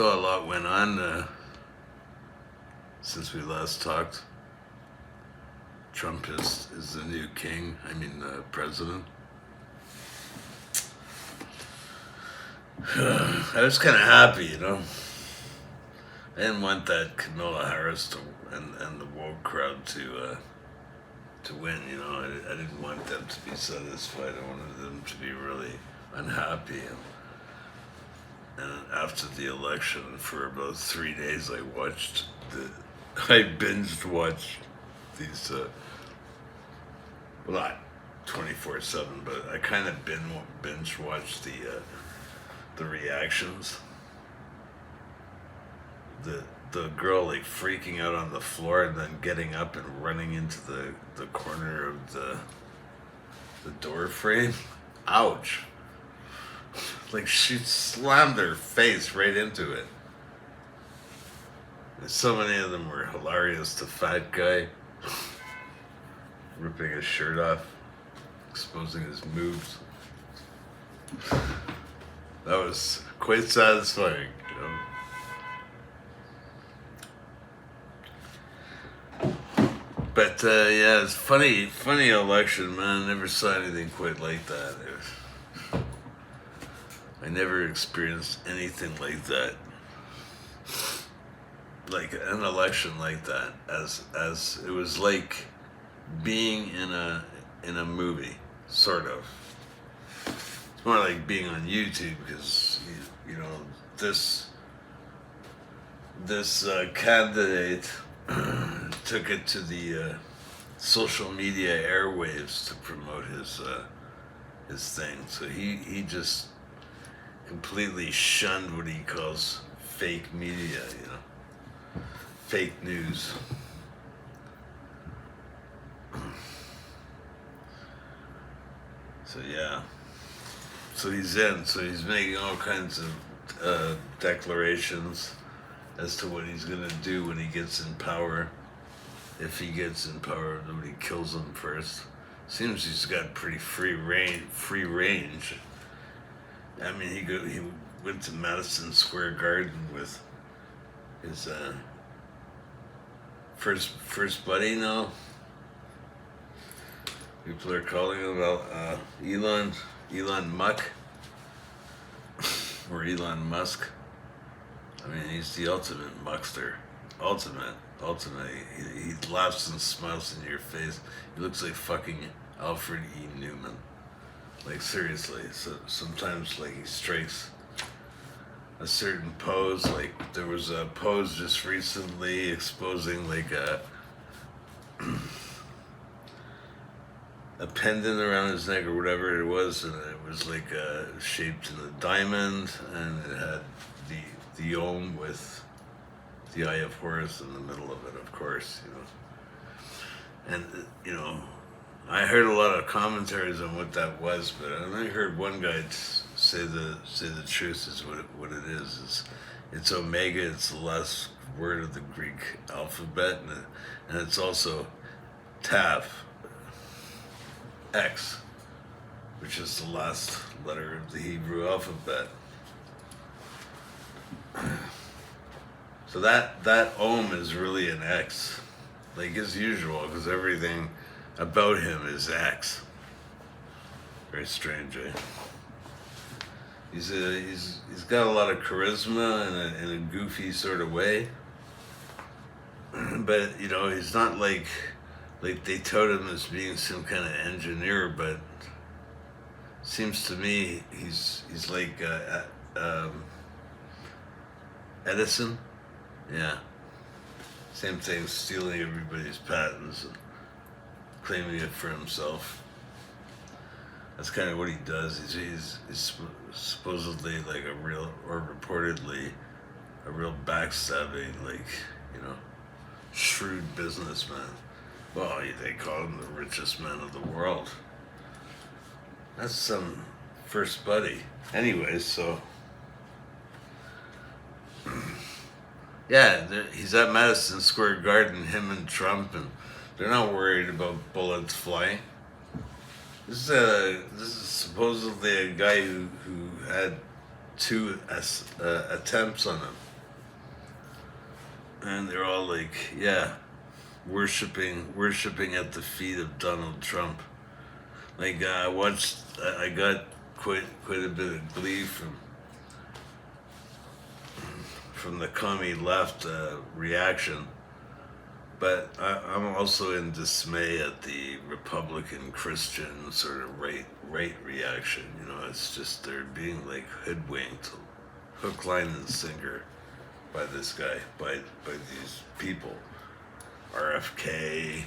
So a lot went on since we last talked. Trump is the new king, president. I was kind of happy, you know. I didn't want that Kamala Harris and the woke crowd to win, you know. I didn't want them to be satisfied. I wanted them to be really unhappy. And after the election, for about 3 days, I binged watched these, well, not 24/7, but I kind of binge watched the reactions. The girl like freaking out on the floor and then getting up and running into the corner of the door frame. Ouch. Like she slammed her face right into it. And so many of them were hilarious. The fat guy ripping his shirt off, exposing his moves. That was quite satisfying, you know. But yeah, it's funny election, man. I never saw anything quite like that. I never experienced anything like that, like an election like that. As it was like being in a movie, sort of. It's more like being on YouTube because you know this candidate took it to the social media airwaves to promote his thing. So he just completely shunned what he calls fake media, you know, fake news. So yeah, so he's making all kinds of declarations as to what he's gonna do when he gets in power. If he gets in power, nobody kills him first. Seems he's got pretty free range. I mean, he went to Madison Square Garden with his first buddy now. People are calling him Elon Muck or Elon Musk. I mean, he's the ultimate muckster. Ultimate. He laughs and smiles in your face. He looks like fucking Alfred E. Newman. Like, seriously. So sometimes, like, he strikes a certain pose. Like, there was a pose just recently exposing, like, a pendant around his neck or whatever it was, and it was, like, shaped in a diamond, and it had the Om with the Eye of Horus in the middle of it, of course, you know. And, you know, I heard a lot of commentaries on what that was, but I only heard one guy say the truth is what it is. It's Omega. It's the last word of the Greek alphabet, and it's also Tav, X, which is the last letter of the Hebrew alphabet. So that Om is really an X, like as usual, because everything about him is X. Very strange, eh? He's got a lot of charisma in a goofy sort of way, but you know he's not like they tout him as being some kind of engineer, but seems to me he's like Edison. Yeah. Same thing, stealing everybody's patents and claiming it for himself. That's kind of what he does. He's supposedly like reportedly a real backstabbing, like, you know, shrewd businessman. Well, they call him the richest man of the world. That's some first buddy. Anyways, so yeah, he's at Madison Square Garden, him and Trump, and they're not worried about bullets flying. This is supposedly a guy who had two attempts on him. and they're all like, yeah, worshiping at the feet of Donald Trump. Like I got quite a bit of glee from the commie left reaction, but I'm also in dismay at the Republican Christian sort of right reaction. You know, it's just they're being like hoodwinked, hook, line, and sinker by this guy, by these people. RFK.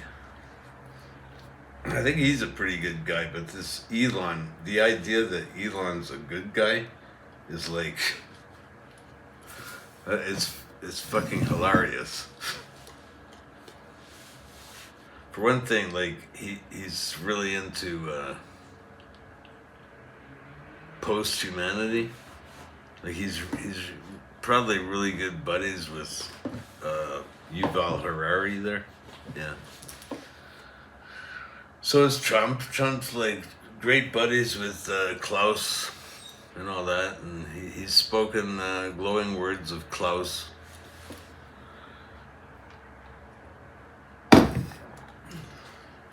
I think he's a pretty good guy, but this Elon, the idea that Elon's a good guy is like, it's fucking hilarious. For one thing, like he's really into post-humanity. Like he's probably really good buddies with Yuval Harari there. Yeah. So is Trump. Trump's like great buddies with Klaus and all that, and he's spoken glowing words of Klaus.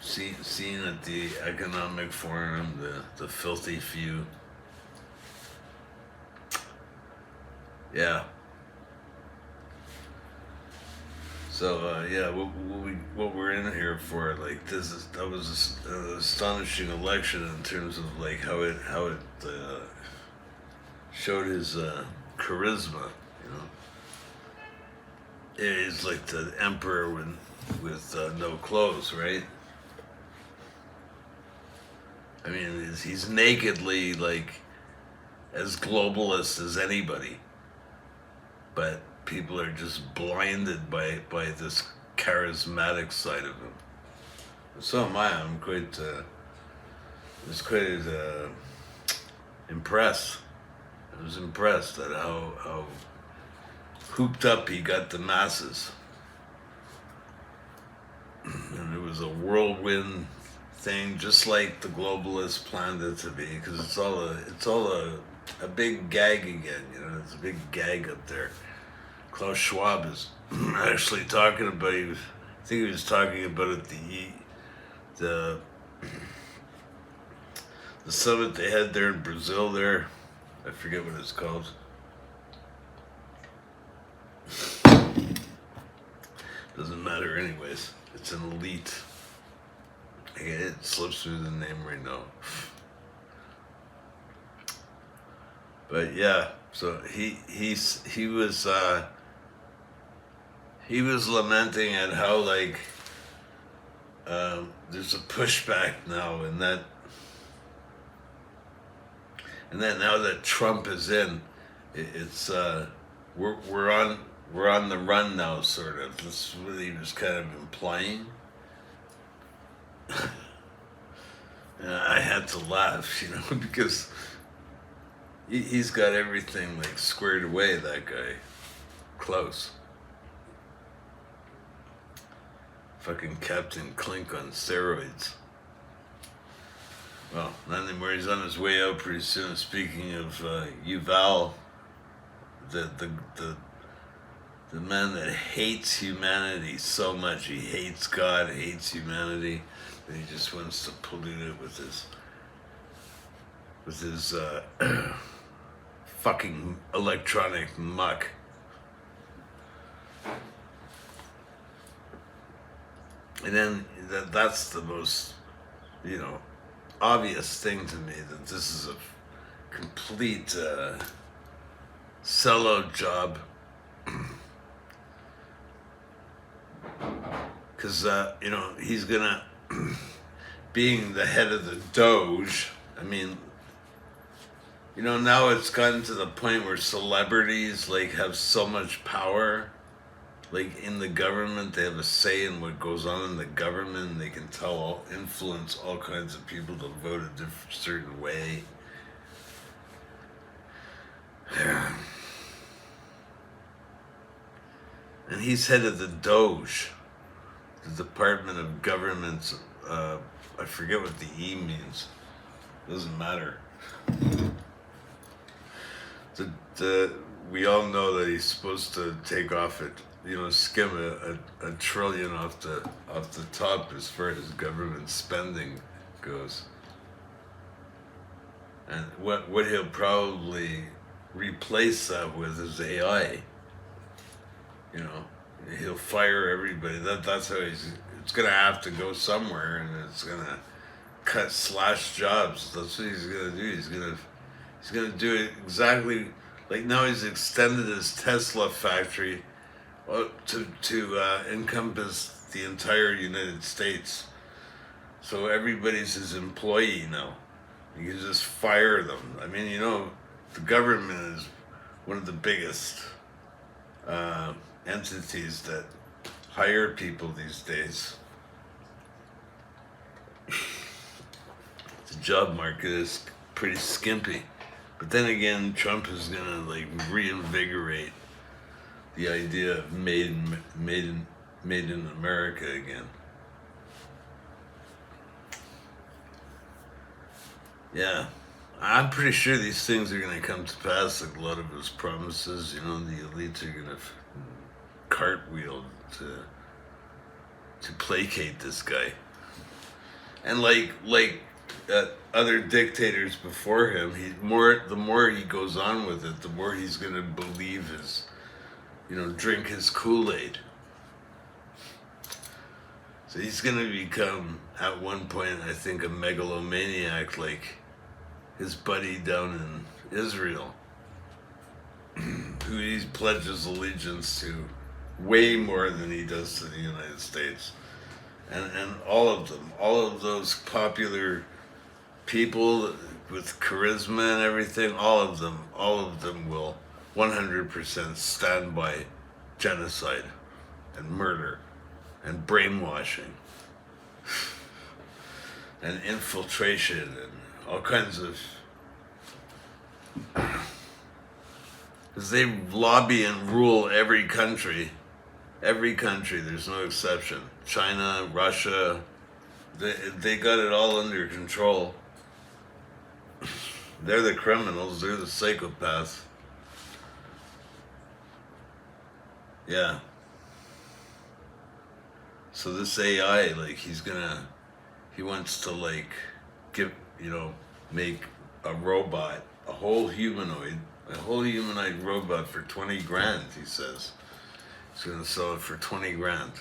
Seen at the Economic Forum, the filthy few. Yeah. So yeah, what we're in here for, like that was an astonishing election in terms of like how it showed his charisma. You know, it's like the emperor with no clothes, right? I mean, he's nakedly like as globalist as anybody, but people are just blinded by this charismatic side of him. So am I. I'm quite impressed. I was impressed at how hooped up he got the masses, and it was a whirlwind thing, just like the globalists planned it to be, because it's all a big gag again. You know, it's a big gag up there. Klaus Schwab is actually talking about. I think he was talking about it the summit they had there in Brazil. There, I forget what it's called. Doesn't matter, anyways. It's an elite. It slips through the name right now. But yeah, so he was lamenting at how like there's a pushback now, and that now that Trump is in, it's we're on the run now, sort of. That's what he was kind of implying. And I had to laugh, you know, because he's got everything like squared away. That guy, Klaus. Fucking Captain Clink on steroids. Well, not anymore. He's on his way out pretty soon. Speaking of Yuval, the man that hates humanity so much. He hates God, hates humanity, and he just wants to pollute it with his fucking electronic muck. And then that's the most, you know, obvious thing to me, that this is a complete sellout job. Because, you know, he's gonna, being the head of the Doge, I mean, you know, now it's gotten to the point where celebrities, like, have so much power. Like, in the government, they have a say in what goes on in the government. They can influence all kinds of people to vote a certain way. Yeah. And he's head of the Doge, the Department of Government's, I forget what the E means. Doesn't matter. We all know that he's supposed to take off at skim a trillion off the top as far as government spending goes. And what he'll probably replace that with is AI. You know, he'll fire everybody. That's how it's gonna have to go somewhere, and it's gonna slash jobs. That's what he's gonna do. He's gonna do it exactly like now. He's extended his Tesla factory to encompass the entire United States. So everybody's his employee now. You can just fire them. I mean, the government is one of the biggest entities that hire people these days. The job market is pretty skimpy. But then again, Trump is gonna reinvigorate the idea of made in America again. Yeah, I'm pretty sure these things are gonna come to pass. Like a lot of his promises, the elites are gonna cartwheel to placate this guy. And like other dictators before him, the more he goes on with it, the more he's gonna believe his, drink his Kool-Aid. So he's gonna become, at one point, I think, a megalomaniac like his buddy down in Israel, who he pledges allegiance to way more than he does to the United States. And all of those popular people with charisma and everything, all of them will 100% stand by genocide and murder and brainwashing and infiltration and all kinds of, because they lobby and rule every country, there's no exception. China, Russia, they got it all under control. They're the criminals, they're the psychopaths. Yeah. So this AI, he wants to make a robot, a whole humanoid robot for 20 grand, he says. He's gonna sell it for 20 grand.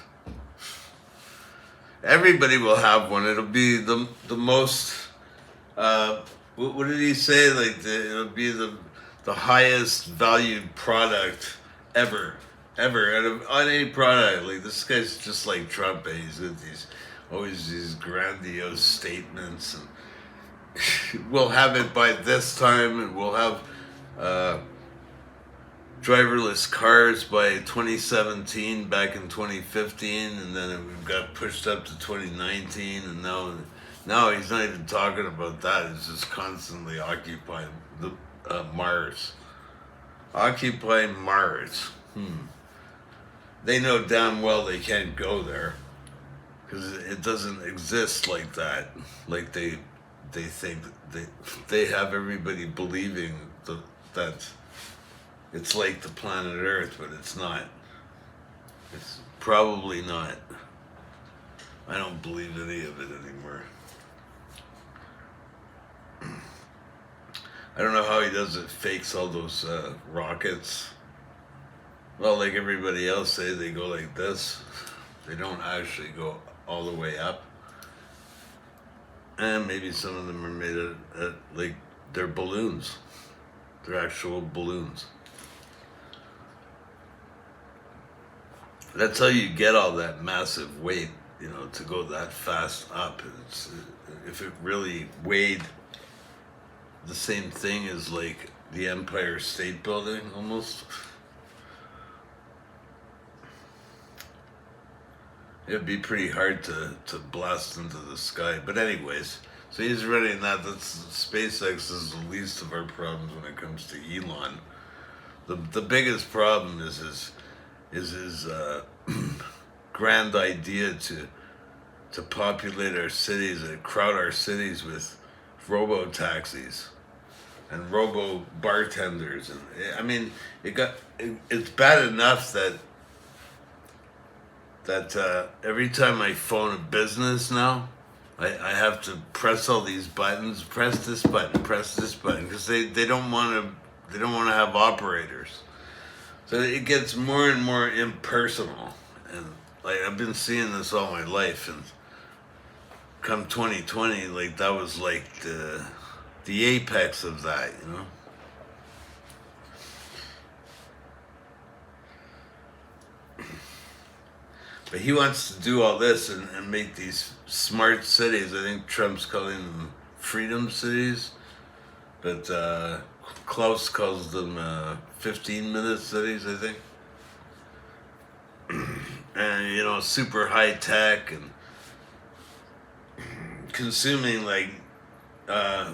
Everybody will have one. It'll be the most, what did he say? It'll be the highest valued product ever. On any product. Like, this guy's just like Trump. He's got always these grandiose statements, and we'll have it by this time, and we'll have driverless cars by 2017, back in 2015, and then it got pushed up to 2019, and now he's not even talking about that. He's just constantly occupying the Mars. Occupy Mars. They know damn well they can't go there because it doesn't exist like that. Like they think they have everybody believing that it's like the planet Earth, but it's not. It's probably not. I don't believe any of it anymore. I don't know how he does it. Fakes all those rockets. Well, like everybody else say, they go like this. They don't actually go all the way up. And maybe some of them are made like they're balloons. They're actual balloons. That's how you get all that massive weight, to go that fast up. If it really weighed the same thing as like the Empire State Building almost, it'd be pretty hard to blast into the sky. But anyways, so he's running that. SpaceX is the least of our problems when it comes to Elon. The biggest problem is his grand idea to populate our cities and crowd our cities with robo taxis and robo bartenders. And I mean, it's bad enough that that every time I phone a business now, I have to press all these buttons, press this button, because they don't want to have operators. So it gets more and more impersonal, and like I've been seeing this all my life, and come 2020, like that was like the apex of that, you know. But he wants to do all this and make these smart cities. I think Trump's calling them freedom cities, but Klaus calls them 15-minute cities, I think. And, you know, super high tech and consuming like uh,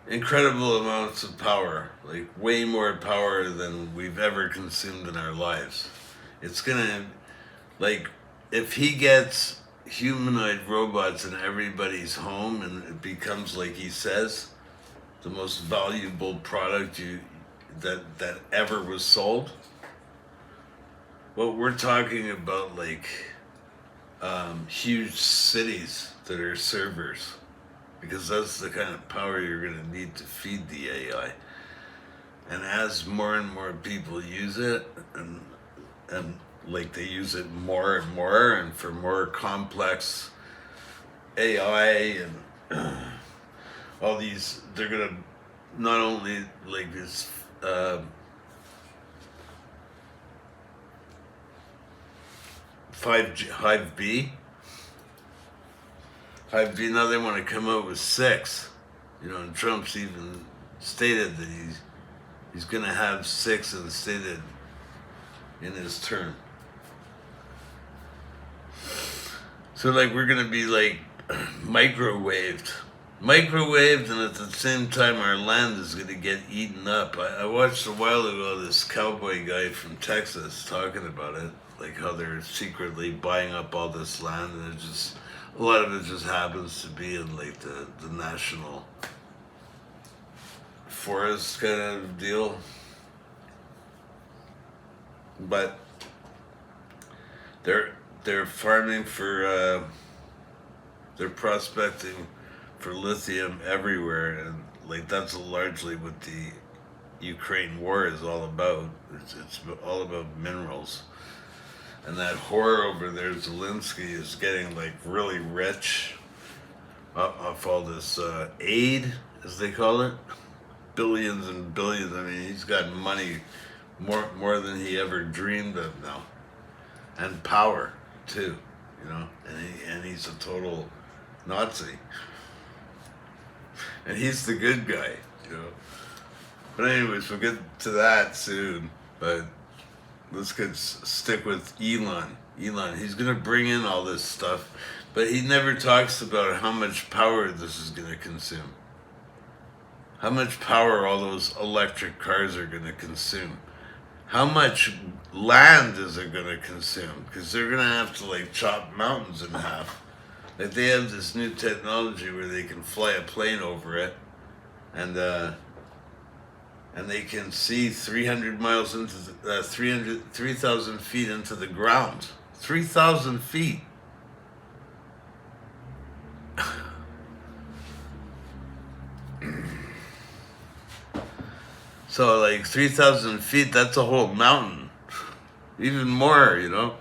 incredible amounts of power, like way more power than we've ever consumed in our lives. It's gonna, like, if he gets humanoid robots in everybody's home and it becomes, like he says, the most valuable product that ever was sold. Well, we're talking about like huge cities that are servers, because that's the kind of power you're going to need to feed the AI. And as more and more people use it, and like they use it more and more, and for more complex AI and all these, they're gonna not only like this 5B. Now they want to come out with 6. You know, and Trump's even stated that he's gonna have 6 instated in his term. So like we're gonna be like microwaved, and at the same time our land is gonna get eaten up. I watched a while ago this cowboy guy from Texas talking about it, like how they're secretly buying up all this land, and it just, a lot of it just happens to be in like the national forest kind of deal. But they're farming for they're prospecting for lithium everywhere, and like that's largely what the Ukraine war is all about. It's all about minerals, and that whore over there, Zelensky, is getting like really rich off all this aid, as they call it, billions and billions. I mean, he's got money more than he ever dreamed of now, and power too, you know. And he's a total Nazi, and he's the good guy, you know. But anyways, we'll get to that soon. But let's stick with Elon. He's gonna bring in all this stuff, but he never talks about how much power this is gonna consume. How much power all those electric cars are gonna consume. How much land is it gonna consume? Because they're gonna have to like chop mountains in half. Like they have this new technology where they can fly a plane over it, and they can see 300 miles into the 3,000 feet into the ground. 3,000 feet. So like 3,000 feet, that's a whole mountain. Even more, you know.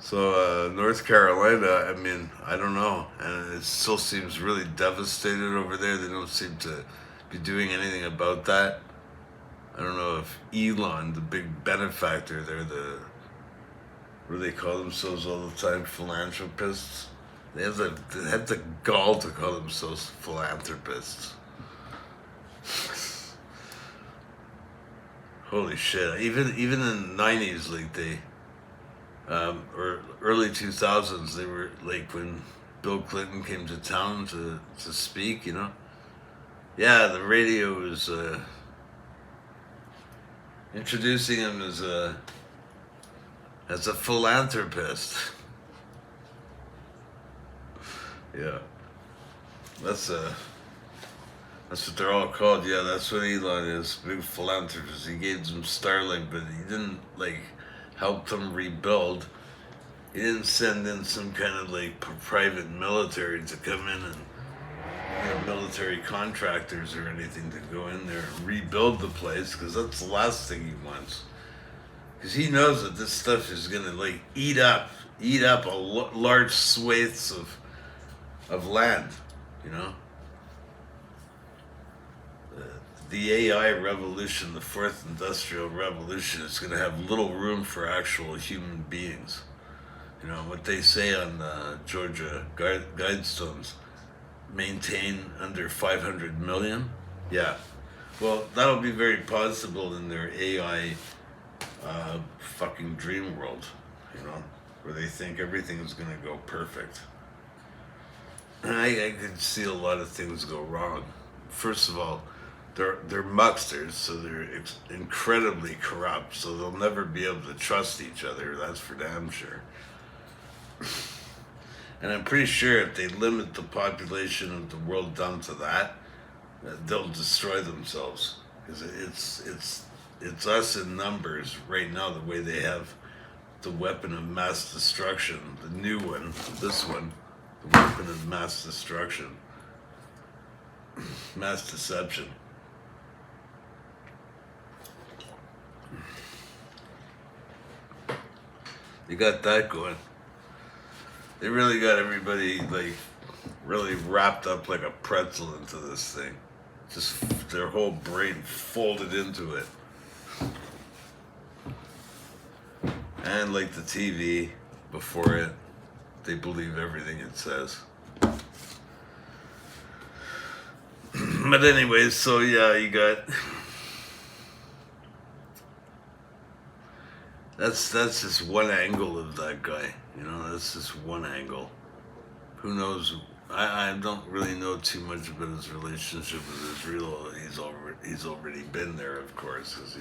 So North Carolina, I mean, I don't know. And it still seems really devastated over there. They don't seem to be doing anything about that. I don't know if Elon, the big benefactor, what do they call themselves all the time? Philanthropists? They have the gall to call themselves philanthropists. Holy shit! Even in the 90s, like they, or early 2000s, they were like when Bill Clinton came to town to speak. You know, yeah, the radio was introducing him as a philanthropist. Yeah, that's what they're all called. Yeah, that's what Elon is. Big philanthropist. He gave them Starlink, but he didn't like helped them rebuild. He didn't send in some kind of like private military to come in and military contractors or anything to go in there and rebuild the place, because that's the last thing he wants. Because he knows that this stuff is gonna like eat up large swathes of land, you know. The AI revolution, the fourth industrial revolution, is going to have little room for actual human beings. You know, what they say on Georgia Guidestones, maintain under 500 million. Yeah. Well, that'll be very possible in their AI fucking dream world, you know, where they think everything is going to go perfect. And I could see a lot of things go wrong. First of all, they're mucksters, so they're incredibly corrupt, so they'll never be able to trust each other, that's for damn sure. And I'm pretty sure if they limit the population of the world down to that, they'll destroy themselves. Because it's us in numbers right now, the way they have the weapon of mass destruction, the new one, this one, the weapon of mass destruction, mass deception. They got that going. They really got everybody like really wrapped up like a pretzel into this thing. Just their whole brain folded into it. And like the TV before it, they believe everything it says. But anyways, so yeah, you got... That's just one angle of that guy, you know, that's just one angle. Who knows, I don't really know too much about his relationship with Israel. He's already been there, of course, because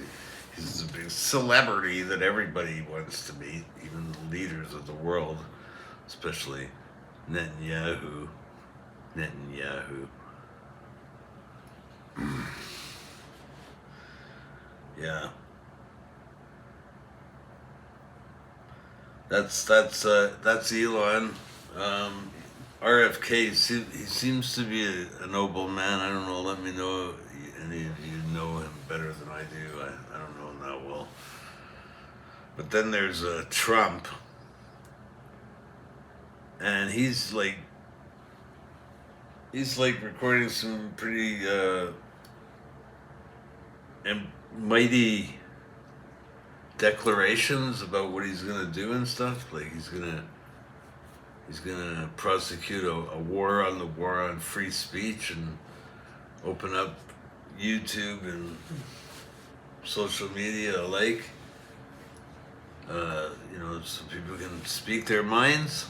he's a big celebrity that everybody wants to meet, even the leaders of the world, especially Netanyahu. Yeah. That's Elon. RFK, he seems to be a noble man. I don't know, let me know, any of you know him better than I do. I don't know him that well. But then there's Trump. And he's like recording some pretty mighty declarations about what he's gonna do and stuff. Like he's gonna prosecute a war on free speech and open up YouTube and social media alike. You know, so people can speak their minds.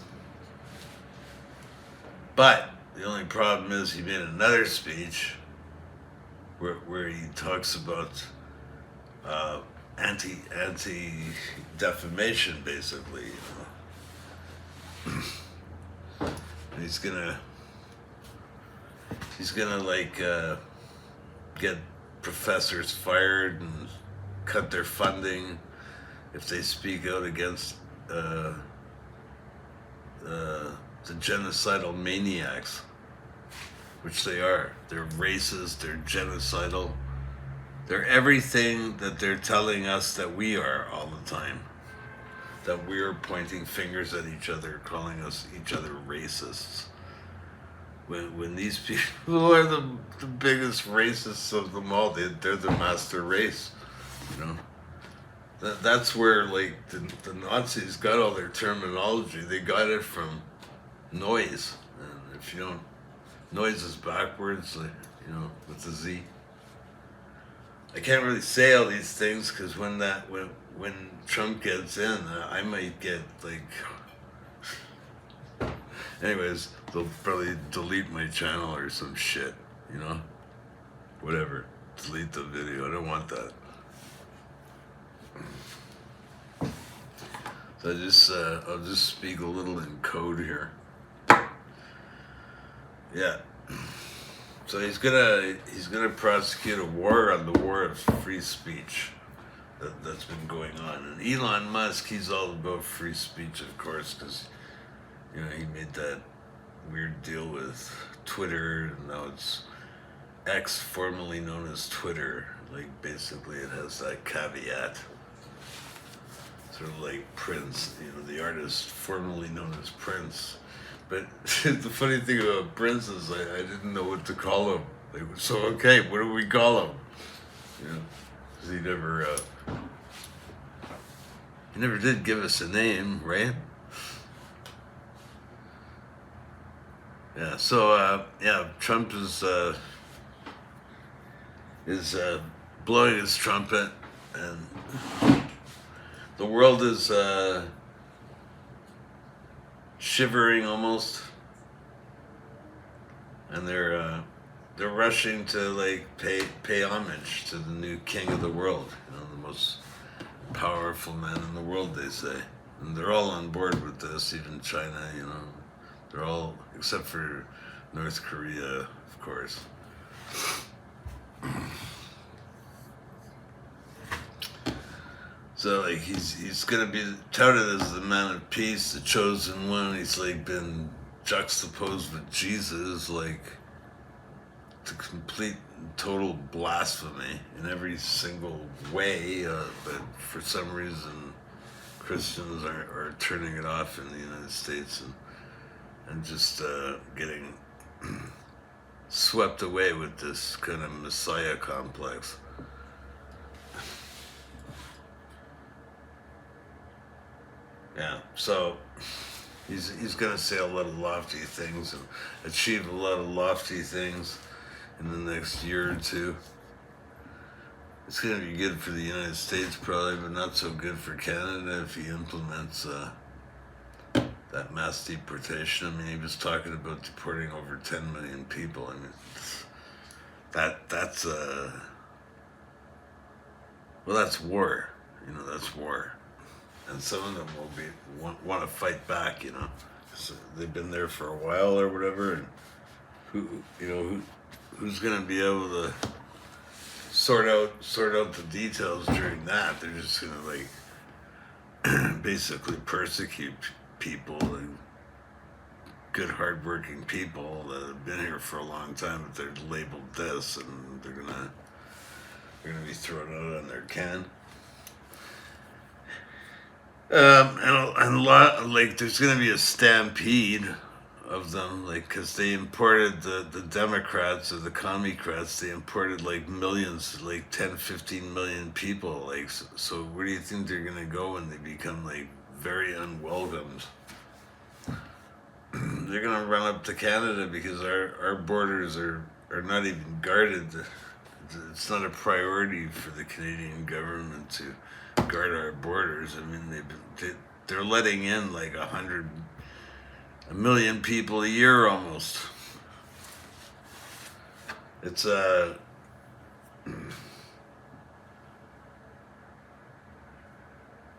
But the only problem is he made another speech where he talks about anti-defamation, basically. You know? And he's gonna like get professors fired and cut their funding if they speak out against the genocidal maniacs, which they are. They're racist, they're genocidal. They're everything that they're telling us that we are all the time. That we're pointing fingers at each other, calling us each other racists. When these people are the biggest racists of them all, they're the master race, you know. That's where like the Nazis got all their terminology. They got it from noise, and if you don't, noise is backwards, like, you know, with the Z. I can't really say all these things because when Trump gets in, I might get like. Anyways, they'll probably delete my channel or some shit, you know. Whatever, delete the video. I don't want that. So I'll just speak a little in code here. Yeah. So he's gonna prosecute a war on the war of free speech, that's been going on. And Elon Musk, he's all about free speech, of course, because he made that weird deal with Twitter, and now it's X, formerly known as Twitter. Like, basically, it has that caveat. Sort of like Prince, the artist formerly known as Prince. But the funny thing about Prince is I didn't know what to call him. Like, so, okay, what do we call him? 'Cause he never did give us a name, right? Yeah, so, Trump is blowing his trumpet, and the world is shivering almost, and they're rushing to like pay homage to the new king of the world, the most powerful man in the world, they say, and they're all on board with this. Even China, they're all, except for North Korea, of course. So like he's gonna be touted as the man of peace, the chosen one. He's like been juxtaposed with Jesus, like to complete total blasphemy in every single way. But for some reason, Christians are turning it off in the United States and just getting swept away with this kind of Messiah complex. Yeah, so he's going to say a lot of lofty things and achieve a lot of lofty things in the next year or two. It's going to be good for the United States probably, but not so good for Canada if he implements that mass deportation. I mean, he was talking about deporting over 10 million people. I mean, that's war. That's war. And some of them will want to fight back, So they've been there for a while or whatever, and who's going to be able to sort out the details during that? They're just going to like basically persecute people, and good hardworking people that have been here for a long time, but they're labeled this, and they're gonna be thrown out on their can. And a lot, like, there's going to be a stampede of them, like, because they imported the Democrats or the Commie-crats, they imported, like, millions, like 10, 15 million people, like, so where do you think they're going to go when they become, like, very unwelcomed? They're going to run up to Canada because our borders are not even guarded. It's not a priority for the Canadian government to guard our borders. I mean, they're letting in like 100 million people a year almost. It's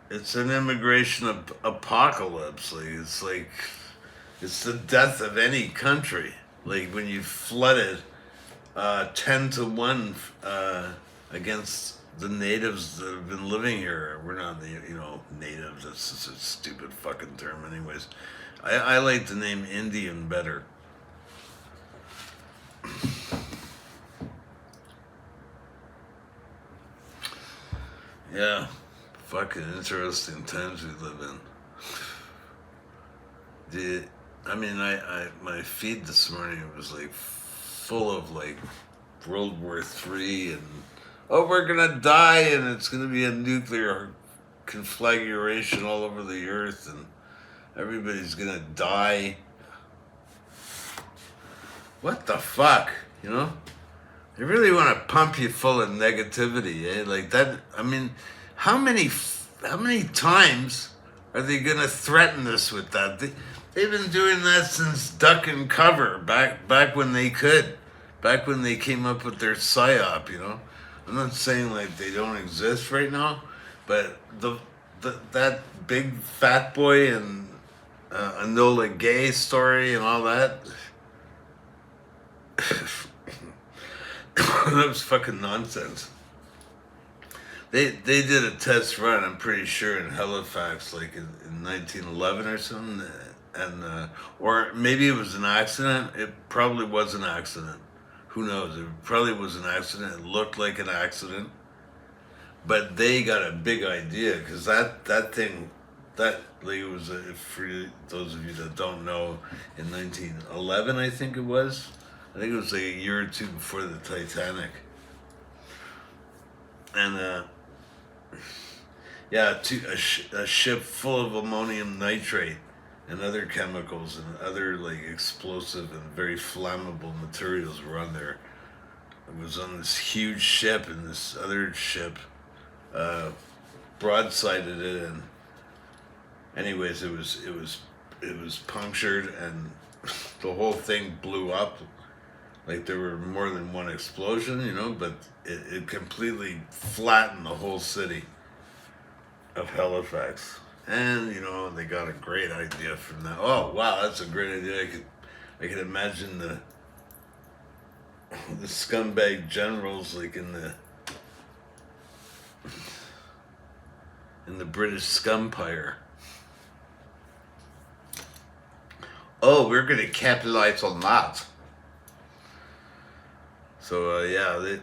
it's an immigration apocalypse. Like it's the death of any country. Like when you flooded 10-1 against the natives that have been living here. We're not the natives. That's just a stupid fucking term. Anyways, I like the name Indian better. Yeah, fucking interesting times we live in. My feed this morning was like full of like World War III and we're gonna die and it's gonna be a nuclear conflagration all over the earth and everybody's gonna die. What the fuck, They really want to pump you full of negativity, eh? Like that. I mean, how many times are they gonna threaten us with that? They've been doing that since Duck and Cover, back when they could, back when they came up with their psyop. I'm not saying like they don't exist right now, but that big fat boy and Enola Gay story and all that. That was fucking nonsense. They did a test run, I'm pretty sure, in Halifax, like in 1911 or something, and or maybe it was an accident. It probably was an accident. Who knows? It probably was an accident. It looked like an accident, but they got a big idea because that thing, that like it was for those of you that don't know, in 1911 I think it was. I think it was like a year or two before the Titanic, and yeah, a ship full of ammonium nitrate and other chemicals and other like explosive and very flammable materials were on there. It was on this huge ship, and this other ship uh, broadsided it, and anyways, it was punctured, and the whole thing blew up. Like there were more than one explosion, but it completely flattened the whole city of Halifax. And they got a great idea from that. Oh wow, that's a great idea. I could imagine the scumbag generals like in the British Scumpire. Oh, we're gonna capitalize on that. So yeah,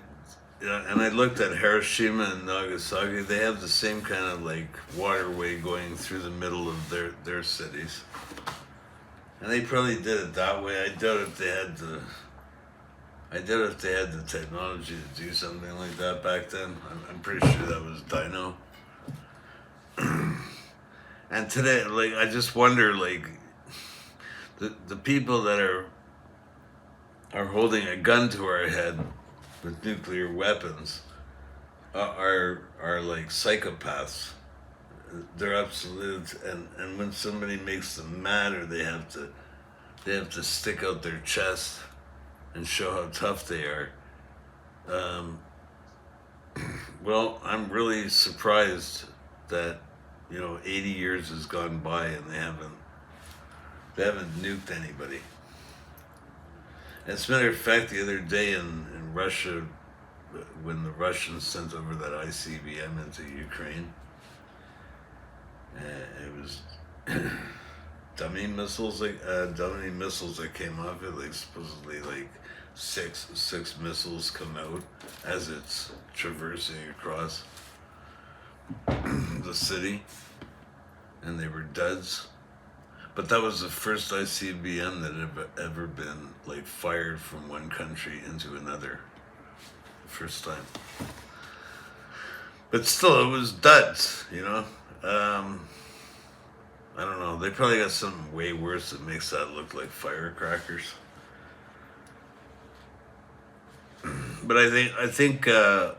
and I looked at Hiroshima and Nagasaki. They have the same kind of like waterway going through the middle of their cities, and they probably did it that way. I doubt if they had the technology to do something like that back then. I'm pretty sure that was Dino. And today, like, I just wonder, like, the people that are holding a gun to our head with nuclear weapons are like psychopaths. They're absolute, and when somebody makes them mad, or they have to stick out their chest and show how tough they are. Well, I'm really surprised that 80 years has gone by and they haven't nuked anybody. As a matter of fact, the other day in Russia, when the Russians sent over that ICBM into Ukraine, it was dummy missiles that came off it. Like supposedly, like six missiles come out as it's traversing across the city, and they were duds. But that was the first ICBM that had ever been like fired from one country into another. First time. But still, it was duds, I don't know. They probably got something way worse that makes that look like firecrackers. But I think that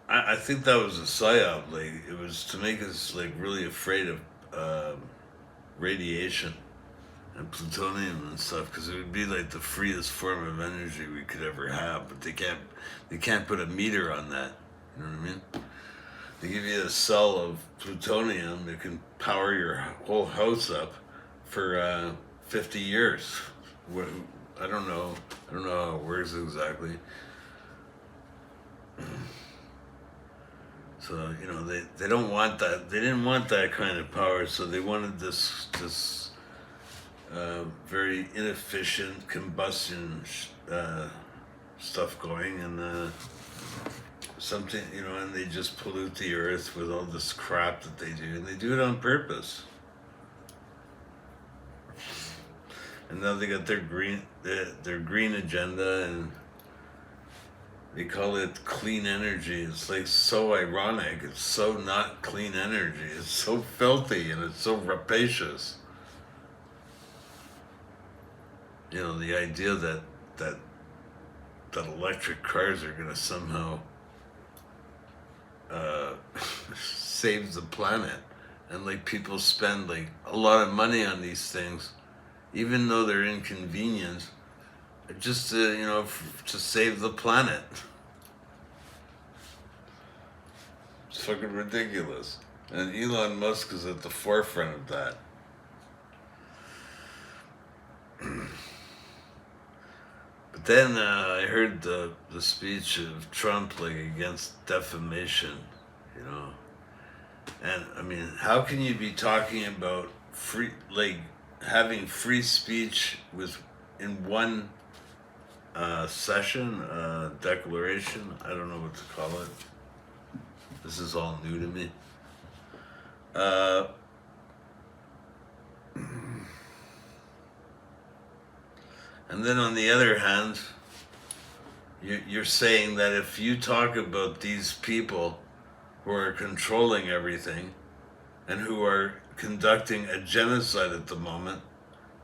was a psyop. Like it was to make us like really afraid of radiation and plutonium and stuff, because it would be like the freest form of energy we could ever have. But they can't put a meter on that. You know what I mean? They give you a cell of plutonium that can power your whole house up for 50 years. I don't know how it works exactly. So they don't want that. They didn't want that kind of power. So they wanted this very inefficient combustion stuff going, and something and they just pollute the earth with all this crap that they do, and they do it on purpose. And now they got their green agenda, and they call it clean energy. It's like so ironic. It's so not clean energy. It's so filthy, and it's so rapacious. The idea that electric cars are gonna somehow save the planet, and like people spend like a lot of money on these things, even though they're inconvenient, just to save the planet. It's fucking ridiculous, and Elon Musk is at the forefront of that. But then I heard the speech of Trump, like, against defamation, you know. And I mean, how can you be talking about free, like, having free speech with in one session, declaration? I don't know what to call it. This is all new to me. And then on the other hand, you're saying that if you talk about these people who are controlling everything and who are conducting a genocide at the moment,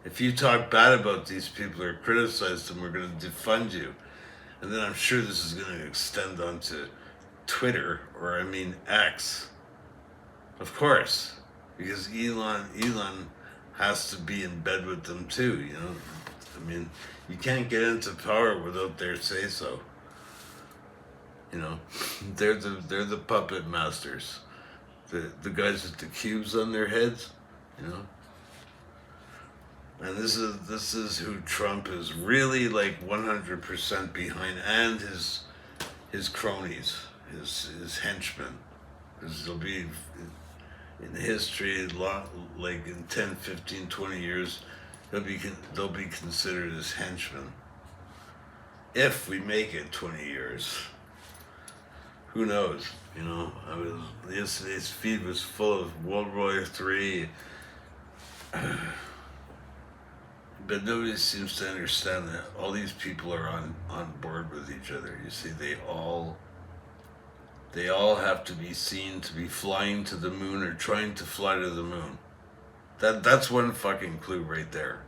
if you talk bad about these people or criticize them, we're going to defund you. And then I'm sure this is going to extend onto Twitter, or I mean X. Of course, because Elon has to be in bed with them too, you know. I mean, you can't get into power without their say so. You know, they're the puppet masters, the guys with the cubes on their heads, you know. And this is who Trump is really like 100% behind, and his cronies, his henchmen, because they'll be in history, like in 10, 15, 20 years, they'll be considered as henchmen. If we make it 20 years, who knows? You know, yesterday's feed was full of World War III, but nobody seems to understand that all these people are on board with each other. You see, they all have to be seen to be flying to the moon or trying to fly to the moon. That's one fucking clue right there.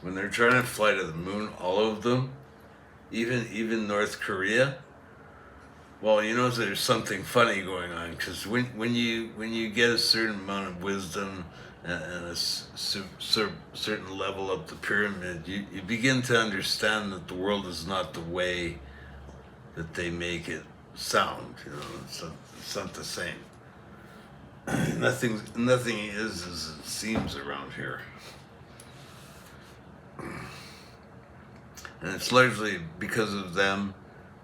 When they're trying to fly to the moon, all of them, even North Korea, well, you know, there's something funny going on, because when you get a certain amount of wisdom and a certain level up the pyramid, you begin to understand that the world is not the way that they make it sound. You know, it's not the same. Nothing is as it seems around here. And it's largely because of them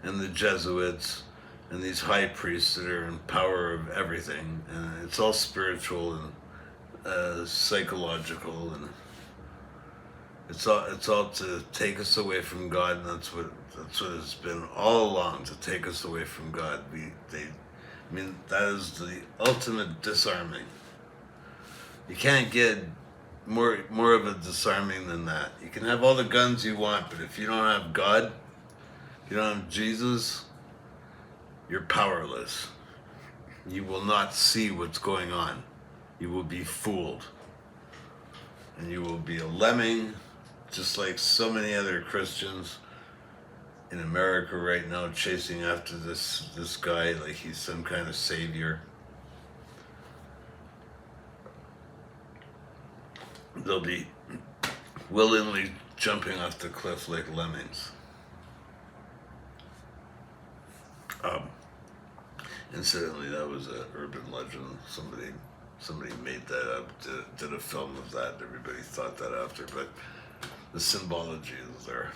and the Jesuits and these high priests that are in power of everything. And it's all spiritual and psychological, and it's all to take us away from God, and that's what it's been all along, to take us away from God. I mean, that is the ultimate disarming. You can't get more of a disarming than that. You can have all the guns you want, but if you don't have God, if you don't have Jesus, you're powerless. You will not see what's going on. You will be fooled. And you will be a lemming, just like so many other Christians in America right now, chasing after this guy like he's some kind of savior. They'll be willingly jumping off the cliff like lemmings. Incidentally, that was an urban legend. Somebody made that up, did a film of that. Everybody thought that after, but the symbology is there.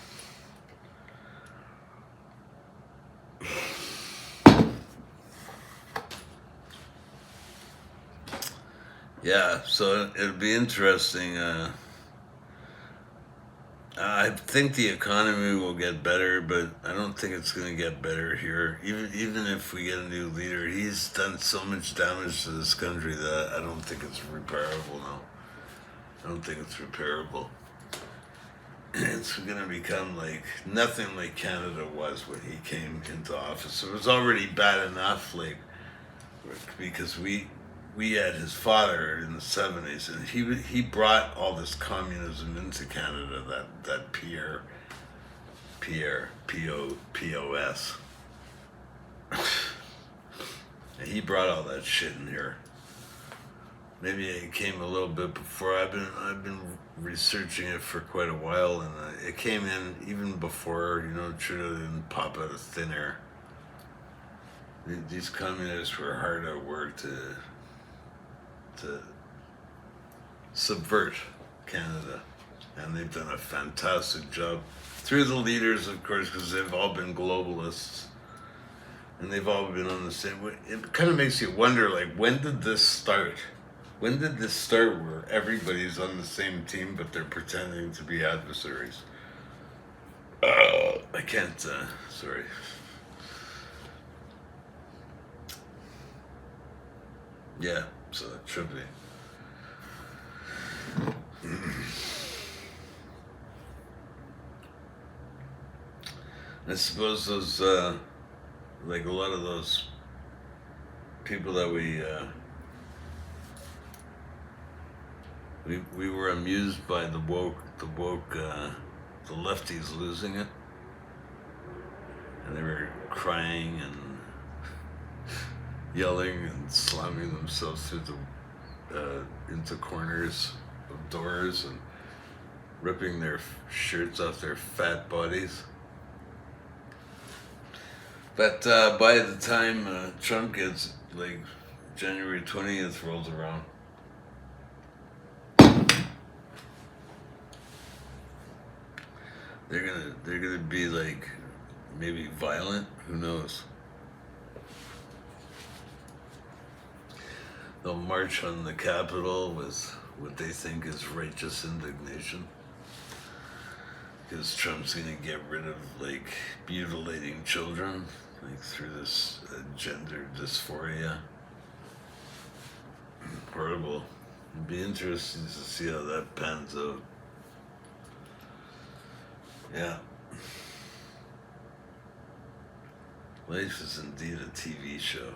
Yeah, so it'll be interesting. I think the economy will get better, but I don't think it's going to get better here. Even if we get a new leader, he's done so much damage to this country that I don't think it's repairable now. I don't think it's repairable. It's going to become like nothing like Canada was when he came into office. It was already bad enough, like, because we had his father in the 70s, and he brought all this communism into Canada, that Pierre, P-O-S. He brought all that shit in here. Maybe it came a little bit before. I've been researching it for quite a while, and it came in even before, you know, Trudeau didn't pop out of thin air. These communists were hard at work to subvert Canada. And they've done a fantastic job through the leaders, of course, because they've all been globalists. And they've all been on the same way. It kind of makes you wonder, like, when did this start? When did this start where everybody's on the same team, but they're pretending to be adversaries? I can't, sorry. Yeah, so it should be. I suppose those, like a lot of those people that we were amused by the lefties losing it, and they were crying and yelling and slamming themselves through into corners of doors and ripping their shirts off their fat bodies. But by the time Trump gets, like, January 20th rolls around, they're gonna be, like, maybe violent. Who knows? They'll march on the Capitol with what they think is righteous indignation, because Trump's gonna get rid of, like, mutilating children, like, through this gender dysphoria. Horrible. It'd be interesting to see how that pans out. Yeah. Life is indeed a TV show.